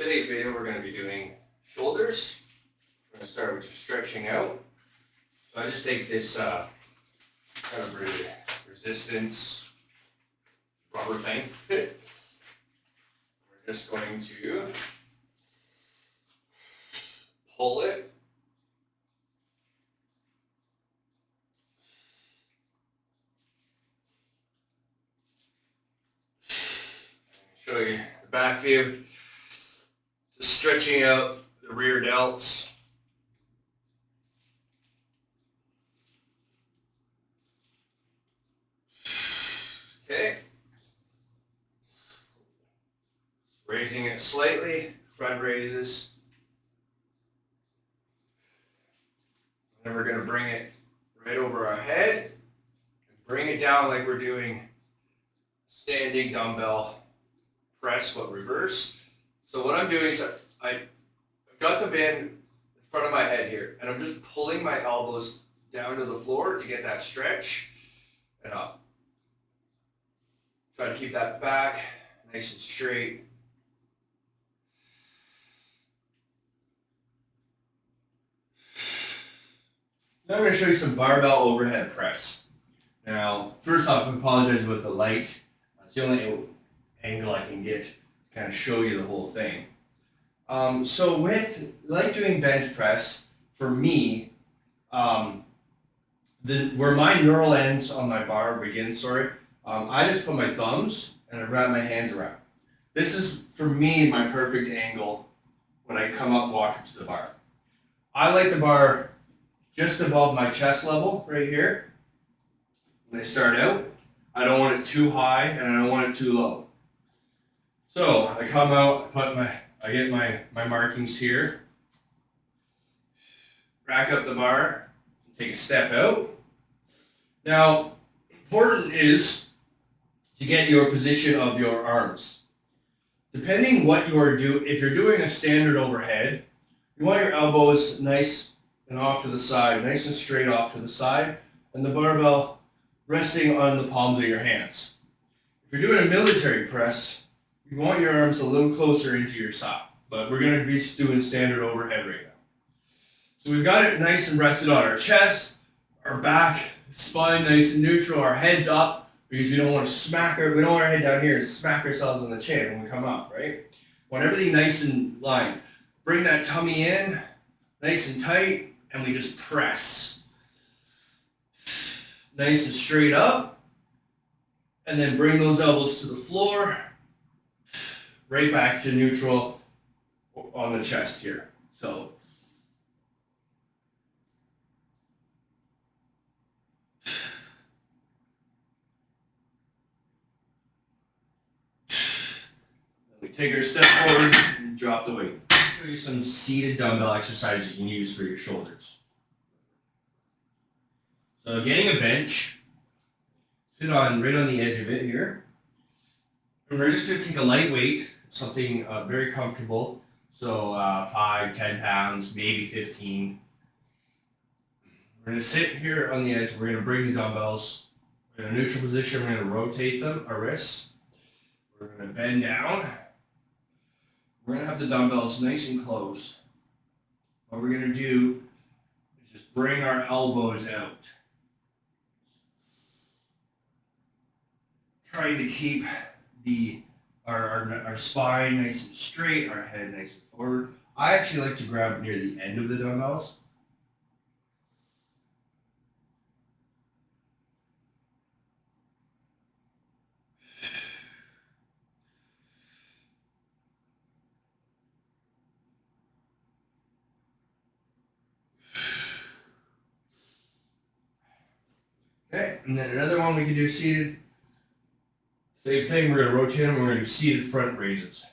Today's video we're going to be doing shoulders. We're going to start with just stretching out. So I just take this kind of resistance rubber thing. We're just going to pull it. Show you the back view. Just stretching out the rear delts. Okay. Raising it slightly, front raises. Then we're going to bring it right over our head and bring it down like we're doing standing dumbbell press, but reverse. So what I'm doing is I've got the band in front of my head here, and I'm just pulling my elbows down to the floor to get that stretch and up. Try to keep that back nice and straight. Now I'm going to show you some barbell overhead press. Now, first off, I apologize about the light. It's the only angle I can get to kind of show you the whole thing. So with doing bench press, for me, where my neural ends on my bar begins, I just put my thumbs and I wrap my hands around. This is, for me, my perfect angle when I come up walking to the bar. I like the bar just above my chest level right here. When I start out, I don't want it too high and I don't want it too low. So I come out, I get my markings here, rack up the bar, take a step out. Now, important is to get your position of your arms. Depending what you are doing, if you're doing a standard overhead, you want your elbows nice and off to the side, nice and straight off to the side, and the barbell resting on the palms of your hands. If you're doing a military press, you want your arms a little closer into your sock, but we're going to be doing standard overhead right now. So we've got it nice and rested on our chest, our back, spine nice and neutral, our head's up, because we don't want our head down here and smack ourselves on the chin when we come up, right? Want everything nice and lined. Bring that tummy in, nice and tight, and we just press. Nice and straight up, and then bring those elbows to the floor, right back to neutral on the chest here. So we take our step forward and drop the weight. I'll show you some seated dumbbell exercises you can use for your shoulders. So getting a bench, sit right on the edge of it here. And we're just going to take a light weight, something very comfortable. So 5, 10 pounds, maybe 15. We're going to sit here on the edge. We're going to bring the dumbbells in a neutral position. We're going to rotate them, our wrists. We're going to bend down. We're going to have the dumbbells nice and close. What we're going to do is just bring our elbows out. Trying to keep our spine nice and straight, our head nice and forward. I actually like to grab near the end of the dumbbells. Okay, and then another one we can do seated. Same thing, we're going to rotate them, we're going to do seated front raises.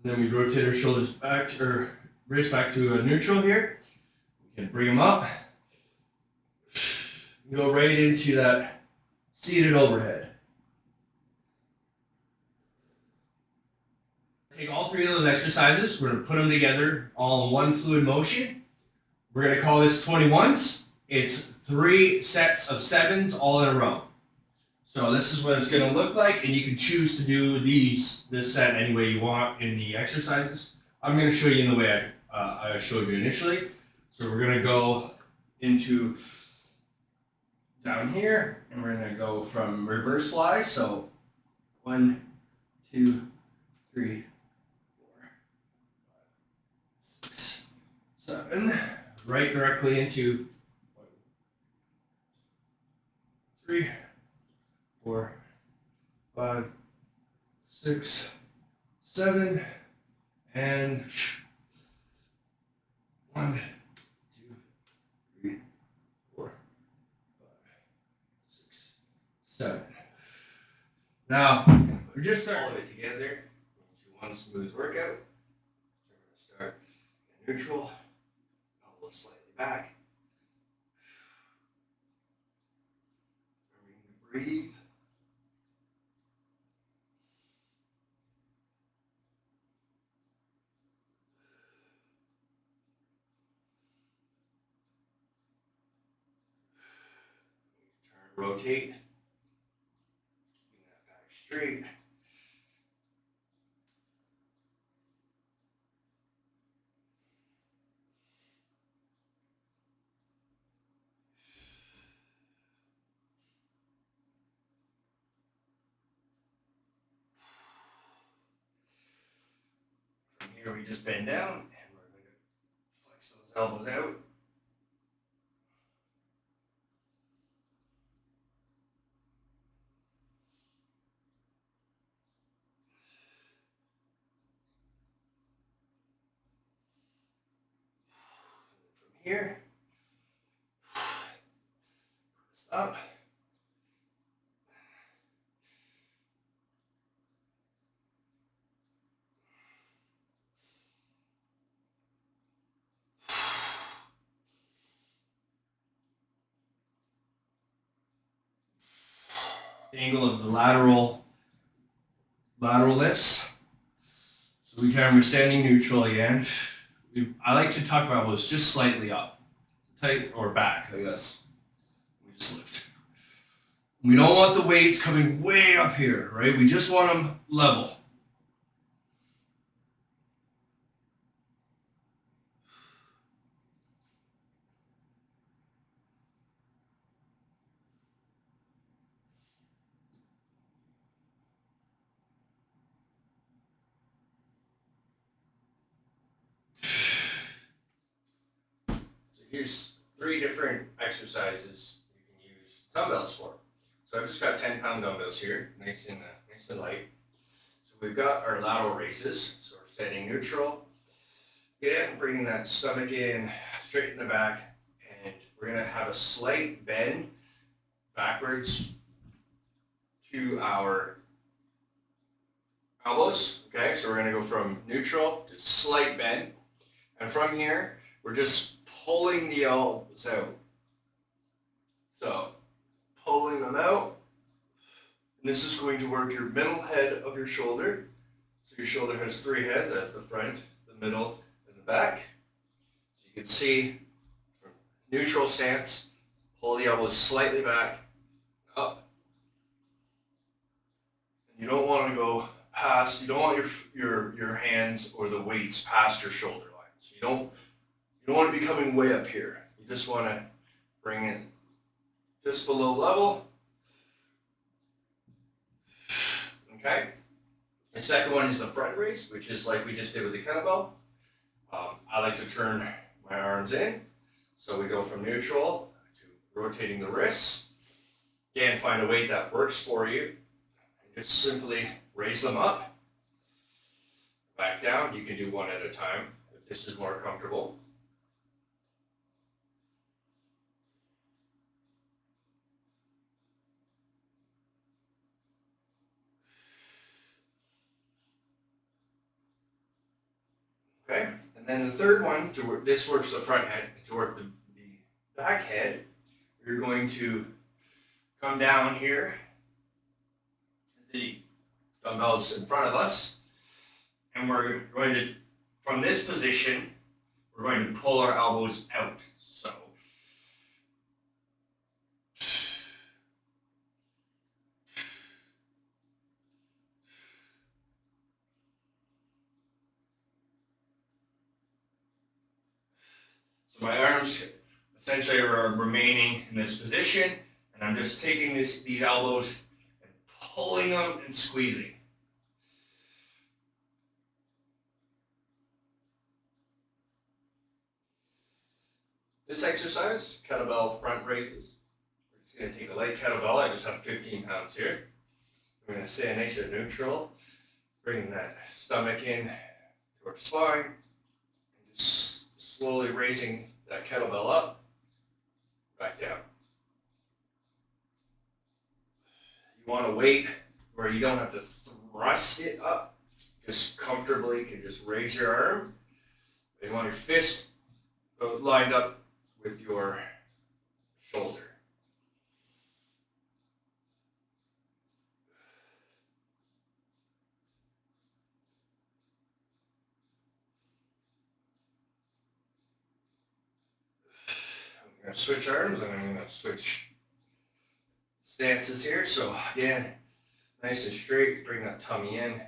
And then we rotate our shoulders back, or wrist back to a neutral here. We can bring them up. Go right into that seated overhead. Take all three of those exercises, we're going to put them together all in one fluid motion. We're going to call this 21s. It's 3 sets of 7s all in a row. So this is what it's going to look like, and you can choose to do this set any way you want in the exercises. I'm going to show you in the way I showed you initially. So we're going to go into down here, and we're going to go from reverse fly. So 1, 2, 3, 4, 5, 6, 7. Right directly into 1, 3, 4, 5, 6, 7, and 1, 2, 3, 4, 5, 6, 7. Now we're just starting it together into one smooth workout. So we're going to start in neutral, elbow slightly back. Breathe. Rotate, keeping that back straight. From here, we just bend down, and we're going to flex those elbows out. Here, press up. The angle of the lateral lifts. So we're standing neutral again. I like to tuck my elbows just slightly up, tight or back, I guess. We just lift. We don't want the weights coming way up here, right? We just want them level. So here's 3 different exercises you can use dumbbells for. So I've just got 10-pound dumbbells here, nice and light. So we've got our lateral raises. So we're standing neutral. Again, bringing that stomach in, straight in the back, and we're going to have a slight bend backwards to our elbows. Okay, so we're going to go from neutral to slight bend. And from here, we're just pulling the elbows out. So, pulling them out. And this is going to work your middle head of your shoulder. So your shoulder has 3 heads. That's the front, the middle, and the back. So you can see from neutral stance, pull the elbows slightly back, up. And you don't want to go past, you don't want your hands or the weights past your shoulder line. So you don't want to be coming way up here. You just want to bring it just below level. Okay. The second one is the front raise, which is like we just did with the kettlebell. I like to turn my arms in. So we go from neutral to rotating the wrists. Again, find a weight that works for you. And just simply raise them up. Back down. You can do one at a time if this is more comfortable. Okay, and then the third one, this works the front head. To work the back head, you're going to come down here, the dumbbells in front of us, and we're going to, from this position, we're going to pull our elbows out. So my arms essentially are remaining in this position, and I'm just taking these elbows and pulling them and squeezing. This exercise, kettlebell front raises. We're just going to take a light kettlebell. I just have 15 pounds here. I'm going to stay nice and neutral, bringing that stomach in to our spine, and just slowly raising that kettlebell up, back down. You want to wait where you don't have to thrust it up. Just comfortably, you can just raise your arm. You want your fist lined up with your shoulder. I'm going to switch arms and I'm going to switch stances here. So again, nice and straight, bring that tummy in.